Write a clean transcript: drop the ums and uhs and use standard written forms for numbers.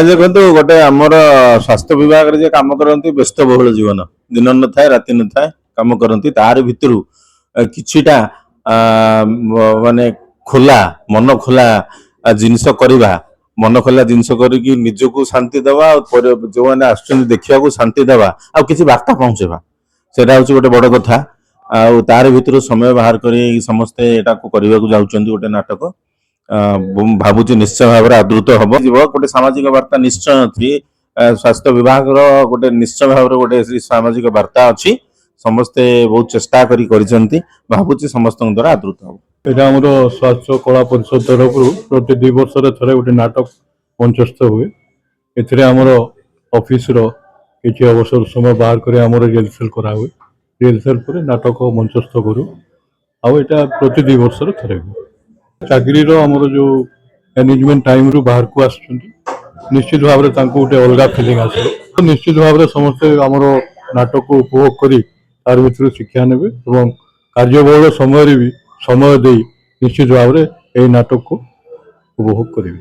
ଦେଖନ୍ତୁ ଗୋଟେ ଆମର ସ୍ୱାସ୍ଥ୍ୟ ବିଭାଗରେ ଯେ କାମ କରନ୍ତି ବ୍ୟସ୍ତବହୁଳ ଜୀବନ ଦିନ ନଥାଏ ରାତି ନଥାଏ କାମ କରନ୍ତି ତାରି ଭିତରୁ କିଛିଟା ମାନେ ଖୋଲା ମନ ଖୋଲା ଜିନିଷ କରିବା ମନ ଖୋଲା ଜିନିଷ କରିକି ନିଜକୁ ଶାନ୍ତି ଦେବା ଆଉ ଯେଉଁମାନେ ଆସୁଛନ୍ତି ଦେଖିବାକୁ ଶାନ୍ତି ଦେବା ଆଉ କିଛି ବାର୍ତ୍ତା ପହଞ୍ଚେଇବା ସେଇଟା ହଉଛି ଗୋଟେ ବଡ କଥା। ଆଉ ତାରି ଭିତରୁ ସମୟ ବାହାର କରି ସମସ୍ତେ ଏଟାକୁ କରିବାକୁ ଯାଉଛନ୍ତି ଗୋଟେ ନାଟକ ଭାବୁଛି ନିଶ୍ଚୟ ଭାବରେ ଆଦୃତ ହବ ଯିବ ଗୋଟେ ସାମାଜିକ ବାର୍ତ୍ତା ନିଶ୍ଚୟ ଅଛି। ସ୍ୱାସ୍ଥ୍ୟ ବିଭାଗର ଗୋଟେ ନିଶ୍ଚୟ ଭାବରେ ଗୋଟେ ସାମାଜିକ ବାର୍ତ୍ତା ଅଛି ସମସ୍ତେ ବହୁତ ଚେଷ୍ଟା କରିଛନ୍ତି ଭାବୁଛି ସମସ୍ତଙ୍କ ଦ୍ୱାରା ଆଦୃତ ହବ। এটা ଆମର ସ୍ୱାସ୍ଥ୍ୟ କଳା ପରିଷଦ ତରଫରୁ ପ୍ରତି 2 ବର୍ଷରେ ଥରେ ଗୋଟେ ନାଟକ ମଞ୍ଚସ୍ଥ ହୁଏ। ଏଥିରେ ଆମର ଅଫିସର କିଛି ଅବସର ସମୟ ବାହାର କରି ଆମର ରିହର୍ସାଲ କରାହୁଏ। ରିହର୍ସାଲ ପରେ ନାଟକ ମଞ୍ଚସ୍ଥ କରୁ ଆଉ ଏଇଟା ପ୍ରତି 2 ବର୍ଷରେ ଥରେ ହୁଏ। ଚାକିରିର ଆମର ଯେଉଁ ମ୍ୟାନେଜମେଣ୍ଟ ଟାଇମରୁ ବାହାରକୁ ଆସୁଛନ୍ତି ନିଶ୍ଚିତ ଭାବରେ ତାଙ୍କୁ ଗୋଟେ ଅଲଗା ଫିଲିଂ ଆସିବ। ନିଶ୍ଚିତ ଭାବରେ ସମସ୍ତେ ଆମର ନାଟକକୁ ଉପଭୋଗ କରି ତାର ଭିତରୁ ଶିକ୍ଷା ନେବେ ଏବଂ କାର୍ଯ୍ୟବହୁଳ ସମୟରେ ବି ସମୟ ଦେଇ ନିଶ୍ଚିତ ଭାବରେ ଏହି ନାଟକକୁ ଉପଭୋଗ କରିବେ।